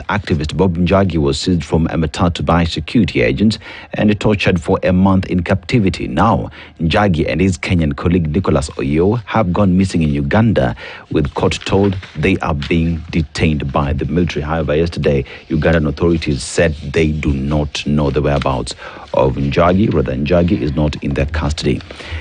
activist Bob Njagi was seized from Ematatu by security agents and tortured for a month in captivity. Now, Njagi and his Kenyan colleague Nicholas Oyo have gone missing in Uganda, with court told they are being detained by the military. However, yesterday, Ugandan authorities said they do not know the whereabouts of Njagi. Rather, Njagi is not in their custody.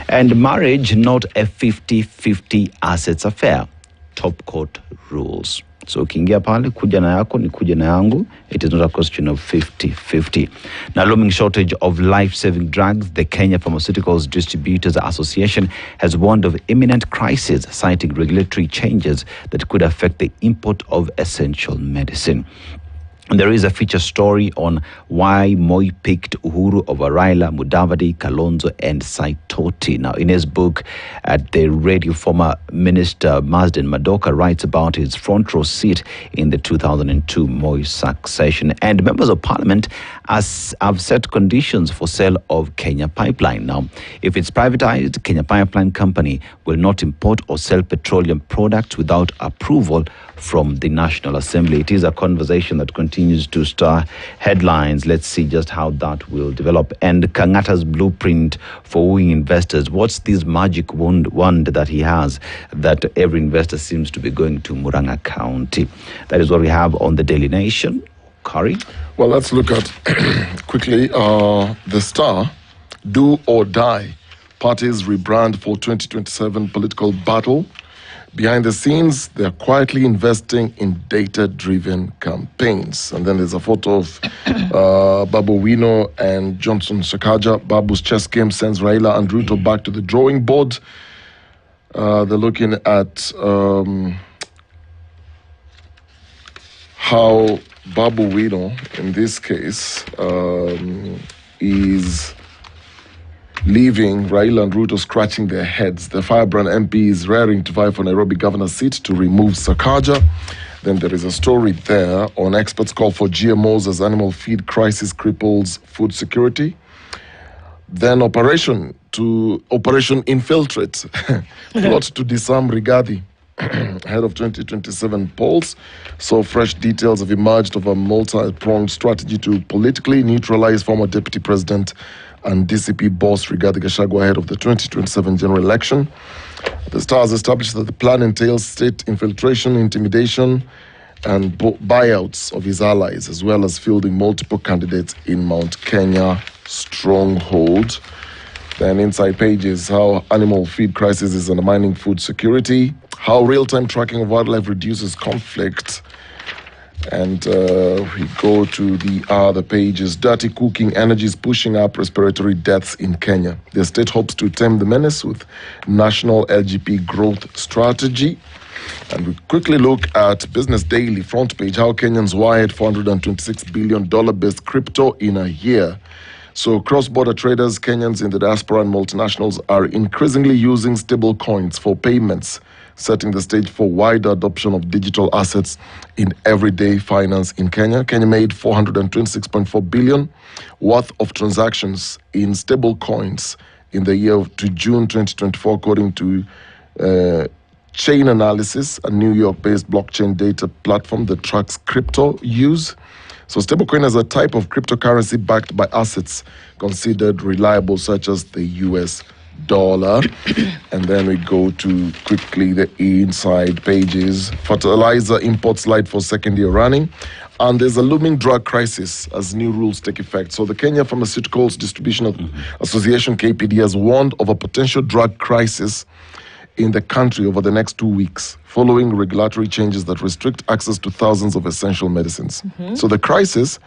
And marriage, not a 50-50 assets affair. Top court rules. So ukiingia pale, kuja na yako ni kuja na yangu. It is not a question of 50-50. Now, looming shortage of life-saving drugs, the Kenya Pharmaceuticals Distributors Association has warned of imminent crisis, citing regulatory changes that could affect the import of essential medicine. And there is a feature story on why Moi picked Uhuru over Raila, Mudavadi, Kalonzo, and Saitoti. Now, in his book, at the radio, former Minister Mazden Madoka writes about his front row seat in the 2002 Moi succession. And members of parliament have set conditions for sale of Kenya Pipeline. Now, if it's privatized, Kenya Pipeline Company will not import or sell petroleum products without approval from the National Assembly. It is a conversation that continues to stir headlines. Let's see just how that will develop. And Kangata's blueprint for wooing investors. What's this magic wand that he has that every investor seems to be going to Murang'a County? That is what we have on the Daily Nation. Kari? Well, let's look at quickly the Star, do or die. Parties rebrand for 2027 political battle. Behind the scenes, they're quietly investing in data-driven campaigns. And then there's a photo of Babu Wino and Johnson Sakaja. Babu's chess game sends Raila and Ruto back to the drawing board. They're looking at how Babu Wino, in this case, is leaving Raila and Ruto scratching their heads. The firebrand MP is raring to vie for Nairobi governor's seat to remove Sakaja. Then there is a story there on experts call for GMOs as animal feed crisis cripples food security. Then Operation Infiltrate, plot to disarm Rigathi ahead of 2027 polls. So fresh details have emerged of a multi-pronged strategy to politically neutralize former Deputy President and DCP boss Rigathi Gachagua ahead of the 2027 general election. The Stars established that the plan entails state infiltration, intimidation, and buyouts of his allies, as well as fielding multiple candidates in Mount Kenya stronghold. Then inside pages, how animal feed crisis is undermining food security, how real-time tracking of wildlife reduces conflict. And we go to the other pages. Dirty cooking energy is pushing up respiratory deaths in Kenya. The state hopes to tame the menace with national LGP growth strategy. And we quickly look at Business Daily front page, how Kenyans wired $426 billion based crypto in a year. So cross-border traders, Kenyans in the diaspora and multinationals are increasingly using stable coins for payments, setting the stage for wider adoption of digital assets in everyday finance in Kenya. Kenya made $426.4 billion worth of transactions in stable coins in the year to June 2024, according to Chain Analysis, a New York-based blockchain data platform that tracks crypto use. So stablecoin is a type of cryptocurrency backed by assets considered reliable, such as the US dollar. And then we go to quickly the inside pages. Fertilizer imports light for second year running. And there's a looming drug crisis as new rules take effect. So the Kenya Pharmaceuticals Distribution Association, KPD, has warned of a potential drug crisis in the country over the next 2 weeks, following regulatory changes that restrict access to thousands of essential medicines. So the crisis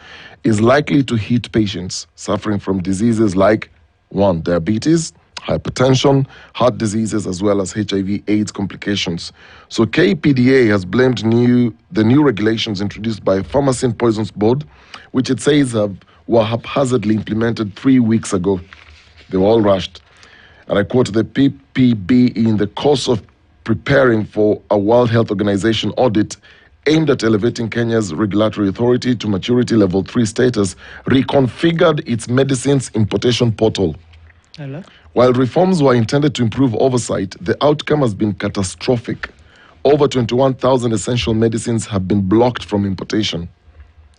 is likely to hit patients suffering from diseases like, 1, diabetes, hypertension, heart diseases, as well as HIV/AIDS complications. So KPDA has blamed the new regulations introduced by Pharmacy and Poisons Board, which it says were haphazardly implemented 3 weeks ago. They were all rushed. And I quote, the PPB, in the course of preparing for a World Health Organization audit aimed at elevating Kenya's regulatory authority to maturity level 3 status, reconfigured its medicines importation portal. Hello? While reforms were intended to improve oversight, the outcome has been catastrophic. Over 21,000 essential medicines have been blocked from importation.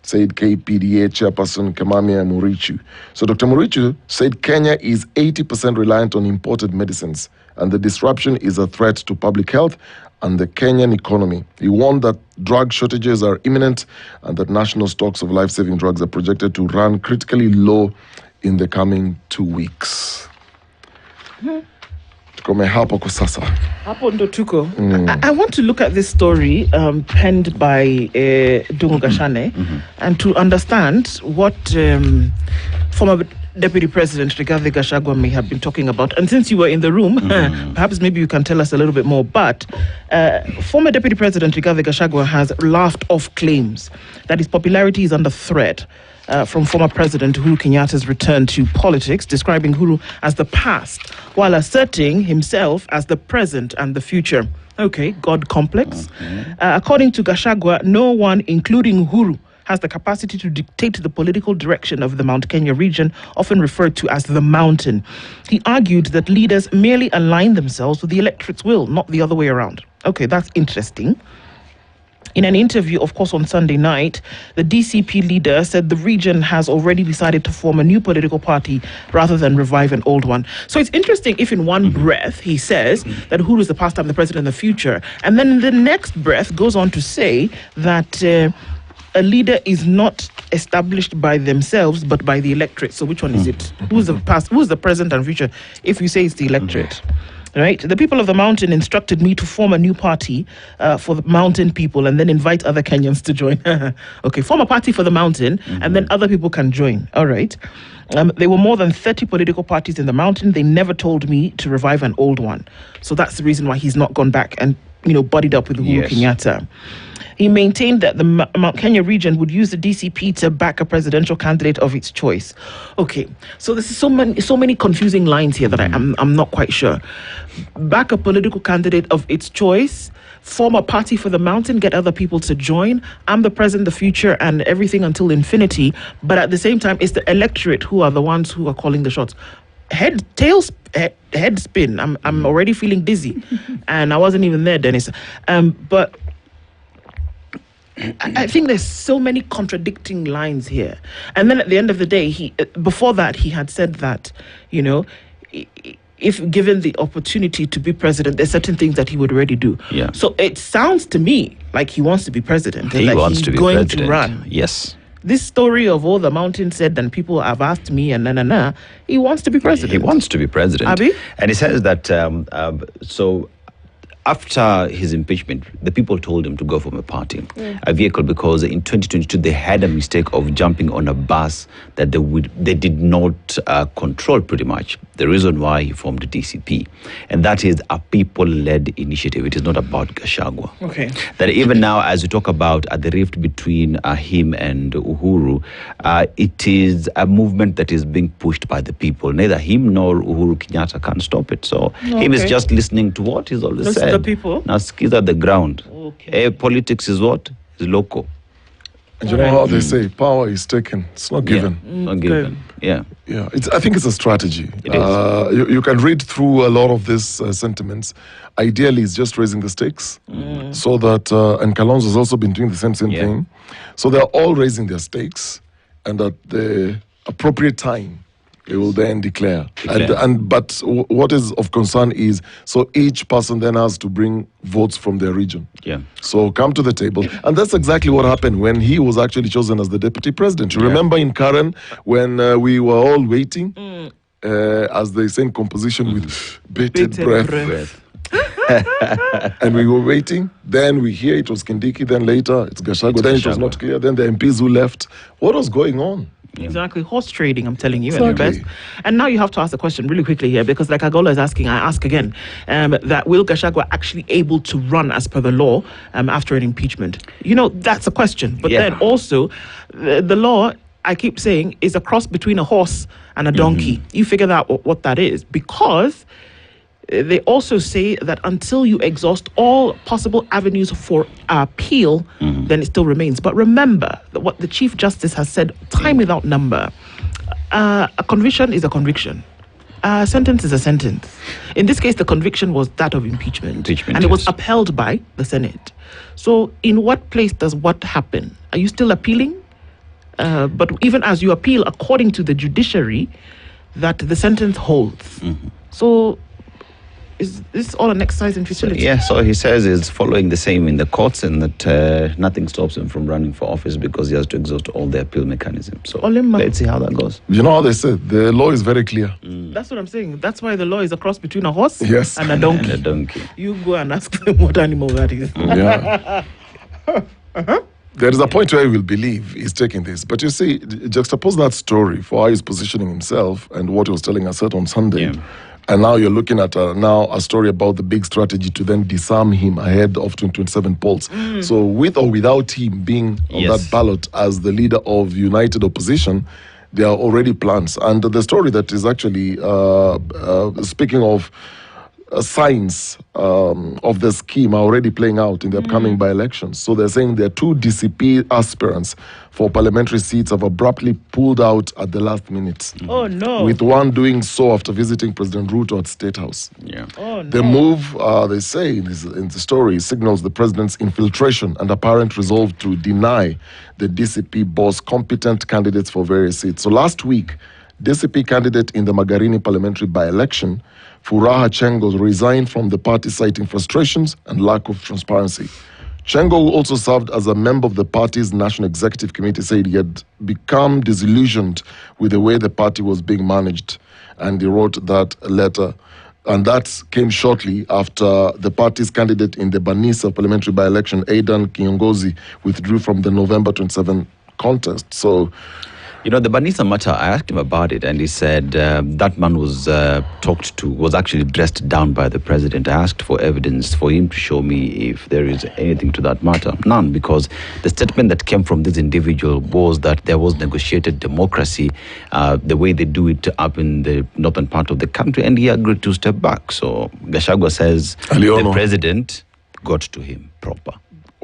said KPDA chairperson Kamamia Murichu. So Dr. Murichu said Kenya is 80% reliant on imported medicines, and the disruption is a threat to public health and the Kenyan economy. He warned that drug shortages are imminent and that national stocks of life-saving drugs are projected to run critically low in the coming 2 weeks. Tukome hapo kwa sasa. Hapo ndo tuko. I want to look at this story penned by Dungu Gashane and to understand what former Deputy President Rigathi Gachagua may have been talking about. And since you were in the room, perhaps maybe you can tell us a little bit more. But former Deputy President Rigathi Gachagua has laughed off claims that his popularity is under threat from former President Uhuru Kenyatta's return to politics, describing Uhuru as the past, while asserting himself as the present and the future. Okay, God complex. According to Gachagua, no one, including Uhuru, has the capacity to dictate the political direction of the Mount Kenya region, often referred to as the mountain. He argued that leaders merely align themselves with the electorate's will, not the other way around. Okay, that's interesting. In an interview, of course, on Sunday night, the DCP leader said the region has already decided to form a new political party rather than revive an old one. So it's interesting if in one breath he says that Uhuru is the past, I'm the president, and the future, and then in the next breath goes on to say that a leader is not established by themselves, but by the electorate. So which one is it? Who's the past? Who's the present and future? If you say it's the electorate. Right? The people of the mountain instructed me to form a new party for the mountain people and then invite other Kenyans to join. Okay, form a party for the mountain and then other people can join. All right. There were more than 30 political parties in the mountain. They never told me to revive an old one. So that's the reason why he's not gone back and, buddied up with Uhuru Kenyatta. He maintained that the Mount Kenya region would use the DCP to back a presidential candidate of its choice. Okay, so there's so many confusing lines here that I'm not quite sure. Back a political candidate of its choice, form a party for the mountain, get other people to join. I'm the present, the future, and everything until infinity. But at the same time, it's the electorate who are the ones who are calling the shots. Head spin. I'm already feeling dizzy, and I wasn't even there, Dennis. But I think there's so many contradicting lines here. And then at the end of the day, before that, he had said that, if given the opportunity to be president, there's certain things that he would already do. Yeah. So it sounds to me like he wants to be president. He wants to be going president. To run. Yes. This story of all the mountain said, and people have asked me, and he wants to be president. He wants to be president. Abi? And he says that, after his impeachment, the people told him to go from a party, a vehicle, because in 2022 they had a mistake of jumping on a bus that they did not control pretty much. The reason why he formed the DCP, and that is a people-led initiative. It is not about Gachagua. Okay. That even now, as we talk about the rift between him and Uhuru, it is a movement that is being pushed by the people. Neither him nor Uhuru Kenyatta can stop it. So him is just listening to what he's always said. The people. Now skis at the ground. Okay. Politics is what? Is local. And you know how they say power is taken, it's not given. Not given. Yeah. Yeah, I think it's a strategy. It is. You can read through a lot of these sentiments. Ideally, it's just raising the stakes so that, and Kalonzo has also been doing the same thing. So they're all raising their stakes, and at the appropriate time, they will then declare. But what is of concern is, so each person then has to bring votes from their region. Yeah. So come to the table. And that's exactly what happened when he was actually chosen as the deputy president. You remember in Karen, when we were all waiting, as they sang composition with bated breath. And we were waiting. Then we hear it was Kindiki. Then later it's Gachagua. Then it was not clear. Then the MPs who left. What was going on? Exactly. Horse trading, I'm telling you, at the best. And now you have to ask the question really quickly here, because like Agola is asking, I ask again, that will Gachagua actually able to run as per the law after an impeachment? That's a question. But then also, the law, I keep saying, is a cross between a horse and a donkey. You figure out what that is, because they also say that until you exhaust all possible avenues for appeal, then it still remains. But remember that what the Chief Justice has said time without number, a conviction is a conviction. A sentence is a sentence. In this case, the conviction was that of impeachment and it was upheld by the Senate. So in what place does what happen? Are you still appealing? But even as you appeal, according to the judiciary, that the sentence holds. So is this all an exercise in futility? So he says he's following the same in the courts, and that nothing stops him from running for office because he has to exhaust all the appeal mechanisms. So let's see how that goes. You know how they say the law is very clear. That's what I'm saying. That's why the law is a cross between a horse Yes. and a donkey. And a donkey. You go and ask them what animal that is. Yeah. There is a point where he will believe he's taking this. But you see, juxtapose that story for how he's positioning himself and what he was telling us on Sunday. Yeah. And now you're looking at now a story about the big strategy to then disarm him ahead of 2027 polls. So with or without him being on that ballot as the leader of united opposition, there are already plans. And the story that is actually speaking of signs of the scheme are already playing out in the upcoming by-elections. So they're saying there are 2 DCP aspirants for parliamentary seats have abruptly pulled out at the last minute. Oh, no. With one doing so after visiting President Ruto at State House. Yeah. Oh, no. The move, they say in the story, signals the president's infiltration and apparent resolve to deny the DCP boss competent candidates for various seats. So last week, DCP candidate in the Magarini parliamentary by-election, Furaha Chengo, resigned from the party citing frustrations and lack of transparency. Chengo, who also served as a member of the party's National Executive Committee, said he had become disillusioned with the way the party was being managed, and he wrote that letter. And that came shortly after the party's candidate in the Banisa parliamentary by-election, Aidan Kiongozi, withdrew from the November 27 contest. So, you know, the Banisa matter, I asked him about it, and he said that man was talked to, was actually dressed down by the president. I asked for evidence for him to show me if there is anything to that matter. None, because the statement that came from this individual was that there was negotiated democracy, the way they do it up in the northern part of the country, and he agreed to step back. So Gachagua says the president got to him proper.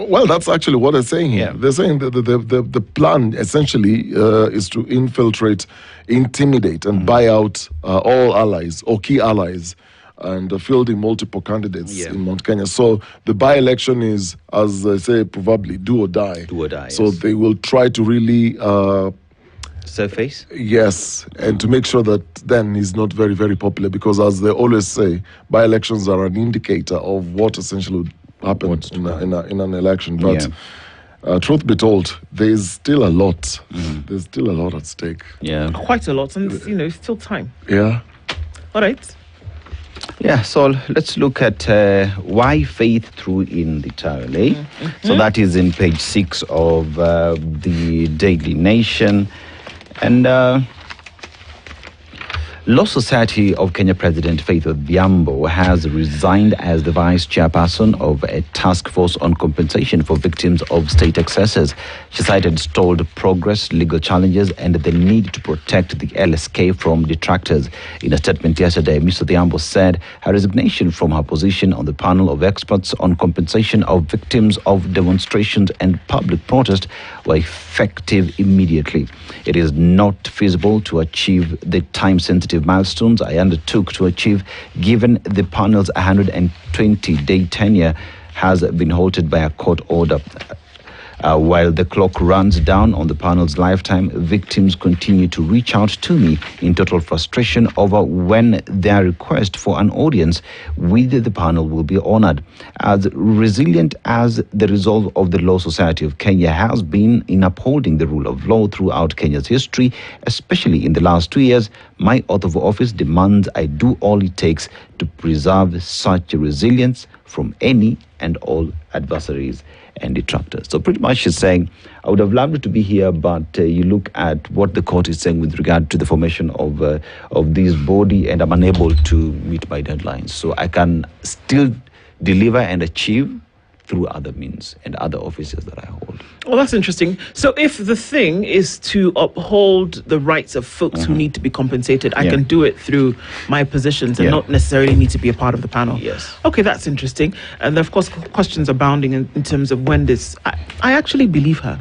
Well, that's actually what they're saying here. Yeah. They're saying that the plan essentially is to infiltrate, intimidate, and buy out all allies or key allies, and fielding multiple candidates in Mount Kenya. So the by-election is, as they say, probably do or die. Do or die. So they will try to really surface. Yes, and to make sure that then he's not very, very popular, because as they always say, by-elections are an indicator of what essentially would happen in an election. But truth be told, there's still a lot. There's still a lot at stake. Yeah. Quite a lot, and it's still time. Yeah. All right. Yeah, so let's look at why faith threw in the towel, eh? So that is in page 6 of the Daily Nation. And Law Society of Kenya President Faith Odhiambo has resigned as the vice chairperson of a task force on compensation for victims of state excesses. She cited stalled progress, legal challenges, and the need to protect the LSK from detractors. In a statement yesterday, Ms. Odhiambo said her resignation from her position on the panel of experts on compensation of victims of demonstrations and public protest were effective immediately. It is not feasible to achieve the time-sensitive milestones I undertook to achieve, given the panel's 120-day tenure has been halted by a court order. While the clock runs down on the panel's lifetime, victims continue to reach out to me in total frustration over when their request for an audience with the panel will be honored. As resilient as the resolve of the Law Society of Kenya has been in upholding the rule of law throughout Kenya's history, especially in the last 2 years, my oath of office demands I do all it takes to preserve such resilience from any and all adversaries and detractors. So pretty much she's saying, I would have loved to be here, but you look at what the court is saying with regard to the formation of this body, and I'm unable to meet my deadlines. So I can still deliver and achieve through other means and other offices that I hold. Well, that's interesting. So if the thing is to uphold the rights of folks who need to be compensated, I can do it through my positions and not necessarily need to be a part of the panel. Yes. Okay, that's interesting. And there, of course, questions abounding in terms of when this... I actually believe her.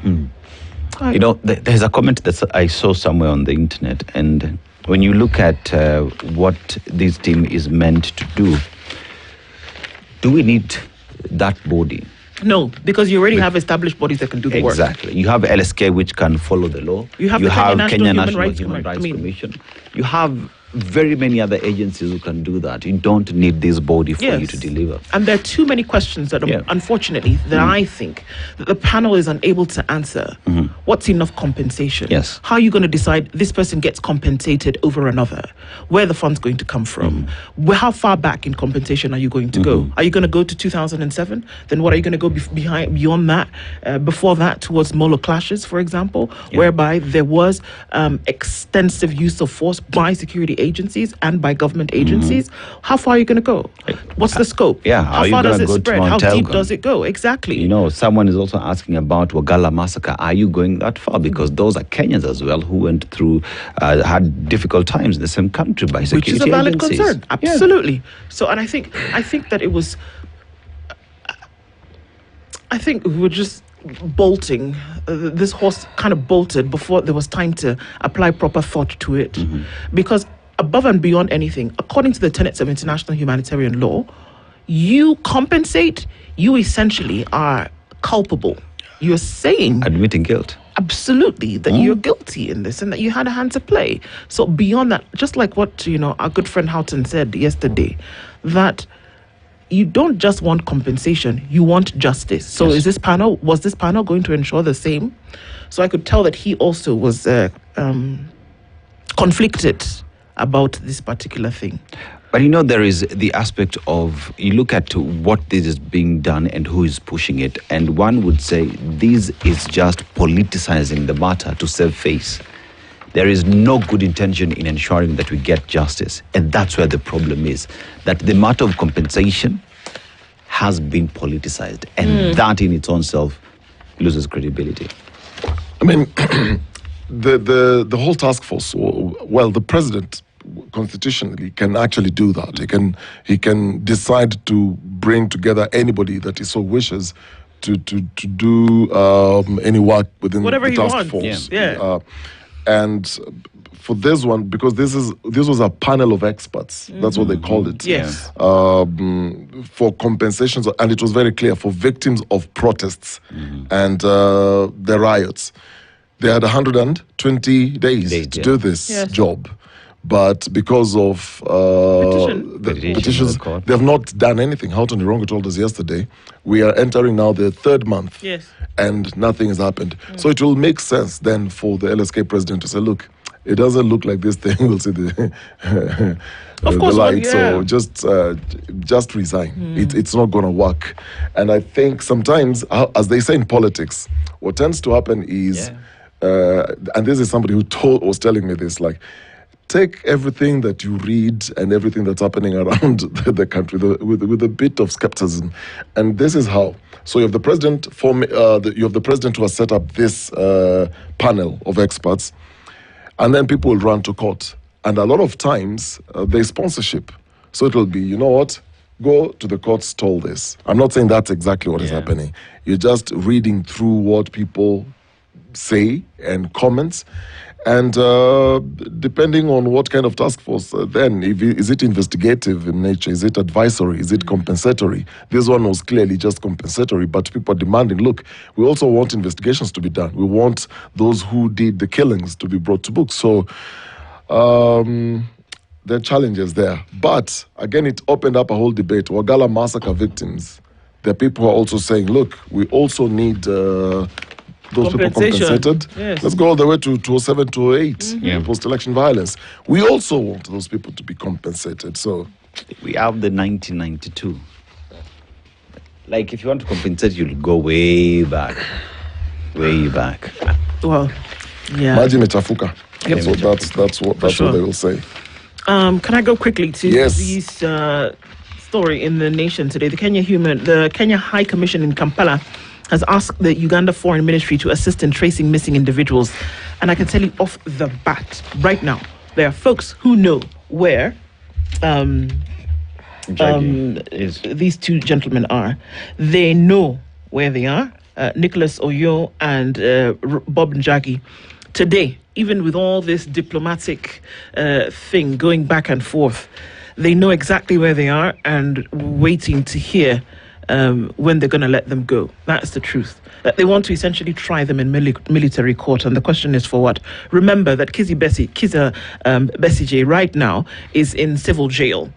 You know, there's a comment that I saw somewhere on the internet, and when you look at what this team is meant to do we need that body? No, because you already have established bodies that can do the work. Exactly. You have LSK, which can follow the law. You have the Kenya National Human Rights Commission. You have very many other agencies who can do that. You don't need this body for you to deliver. And there are too many questions that, unfortunately, that I think that the panel is unable to answer. What's enough compensation? Yes. How are you going to decide this person gets compensated over another? Where are the funds going to come from? How far back in compensation are you going to go? Are you going to go to 2007? Then what are you going to go beyond that? Before that, towards Molo clashes, for example, whereby there was extensive use of force by security agencies and by government agencies. How far are you going to go? What's the scope? How far does it spread? How deep does it go? Exactly. You know, someone is also asking about Wagala massacre. Are you going that far? Because those are Kenyans as well who went through, had difficult times in the same country by security agencies. Which is a valid concern. Absolutely. So, and I think that it was, I think we were just bolting. This horse kind of bolted before there was time to apply proper thought to it. Because above and beyond anything, according to the tenets of international humanitarian law, you compensate, you essentially are culpable. You're saying, admitting guilt. Absolutely, that you're guilty in this and that you had a hand to play. So beyond that, just like what our good friend Houghton said yesterday, that you don't just want compensation, you want justice. So was this panel going to ensure the same? So I could tell that he also was conflicted about this particular thing. But there is the aspect of, you look at what this is being done and who is pushing it, and one would say this is just politicizing the matter to save face. There is no good intention in ensuring that we get justice. And that's where the problem is, that the matter of compensation has been politicized. And that in its own self loses credibility. I mean, the whole task force, well, the president constitutionally can actually do that. He can decide to bring together anybody that he so wishes to do any work within whatever the task force. And for this one, because this was a panel of experts, that's what they called it. Yes. For compensations, and it was very clear for victims of protests and the riots. They had 120 days to do this job. But because of the petitions, they have not done anything. Houghton Irongo told us yesterday, we are entering now the third month, and nothing has happened. So it will make sense then for the LSK president to say, look, it doesn't look like this thing will see the light, so just resign. It's not going to work. And I think sometimes, as they say in politics, what tends to happen is, and this is somebody who was telling me this, like, take everything that you read and everything that's happening around the country with a bit of skepticism, and this is how. So you have the president you have the president who has set up this panel of experts, and then people will run to court, and a lot of times there's sponsorship. So it will be, you know what, go to the courts, told this. I'm not saying that's exactly what is happening. You're just reading through what people say and comments. And depending on what kind of task force, then is it investigative in nature? Is it advisory? Is it compensatory? This one was clearly just compensatory, but people are demanding, look, we also want investigations to be done. We want those who did the killings to be brought to book. So there are challenges there. But again, it opened up a whole debate. Wagala massacre victims, there are people who are also saying, look, we also need those people compensated. Let's go all the way to 2007, 2008, post-election violence. We also want those people to be compensated. So we have the 1992. Like, if you want to compensate, you'll go way back. Way back. Well, Maji mechafuka. So that's what they will say. Can I go quickly to this story in The Nation today? The Kenya High Commission in Kampala has asked the Uganda Foreign Ministry to assist in tracing missing individuals. And I can tell you off the bat, right now, there are folks who know where these two gentlemen are. They know where they are, Nicholas Oyo and Bob Njagi. Today, even with all this diplomatic thing going back and forth, they know exactly where they are and waiting to hear when they're going to let them go. That's the truth. That they want to essentially try them in military court, and the question is for what? Remember that Kizza Besigye right now is in civil jail.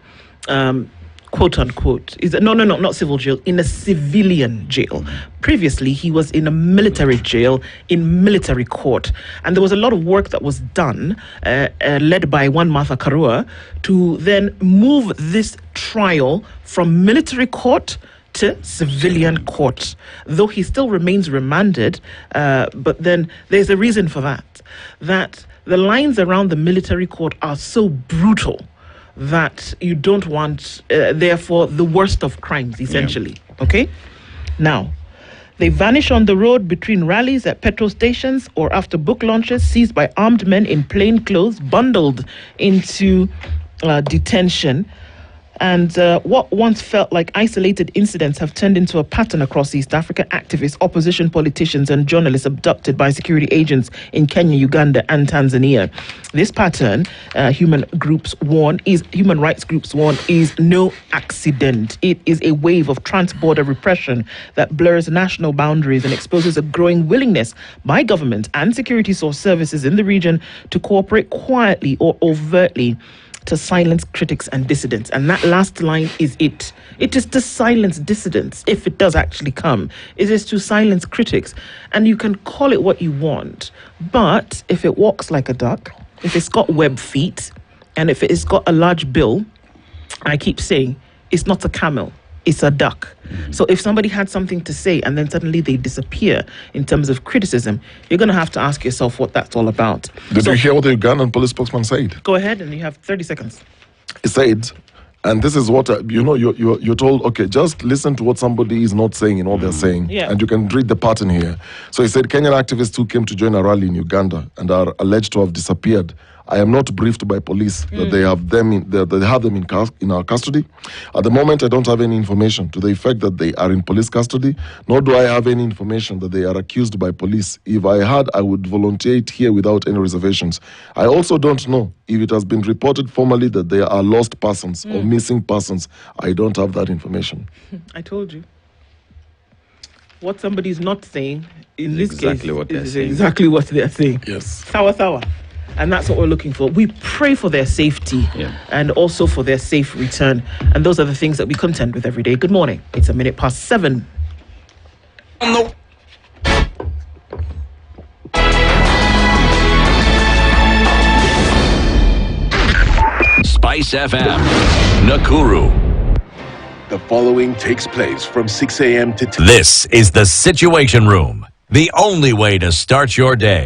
Quote unquote, not civil jail, in a civilian jail. Previously, he was in a military jail in military court, and there was a lot of work that was done, led by one Martha Karua, to then move this trial from military court to civilian court, though he still remains remanded. But then there's a reason for that. That the lines around the military court are so brutal that you don't want, therefore, the worst of crimes, essentially. Yeah. Okay? Now, they vanish on the road between rallies at petrol stations or after book launches, seized by armed men in plain clothes, bundled into detention. And what once felt like isolated incidents have turned into a pattern across East Africa. Activists, opposition politicians, and journalists abducted by security agents in Kenya, Uganda, and Tanzania. This pattern, human rights groups warn, is no accident. It is a wave of transborder repression that blurs national boundaries and exposes a growing willingness by government and security services in the region to cooperate quietly or overtly to silence critics and dissidents. And that last line is it. It is to silence dissidents, if it does actually come. It is to silence critics. And you can call it what you want, but if it walks like a duck, if it's got web feet, and if it's got a large bill, I keep saying, it's not a camel, it's a duck. Mm-hmm. So if somebody had something to say and then suddenly they disappear in terms of criticism, you're going to have to ask yourself what that's all about. Did you hear what the Ugandan police spokesman said? Go ahead, and you have 30 seconds. He said, and this is what, you're told, okay, just listen to what somebody is not saying in what they're saying, and you can read the pattern here. So he said, Kenyan activists who came to join a rally in Uganda and are alleged to have disappeared. I am not briefed by police that they have them in our custody. At the moment, I don't have any information to the effect that they are in police custody, nor do I have any information that they are accused by police. If I had, I would volunteer it here without any reservations. I also don't know if it has been reported formally that there are lost persons or missing persons. I don't have that information. I told you. What somebody's not saying in this case is exactly what they're saying. Yes. Sawa. And that's what we're looking for. We pray for their safety and also for their safe return. And those are the things that we contend with every day. Good morning. It's 7:01. No. Spice FM, Nakuru. The following takes place from 6 a.m. to 10. This is the Situation Room, the only way to start your day.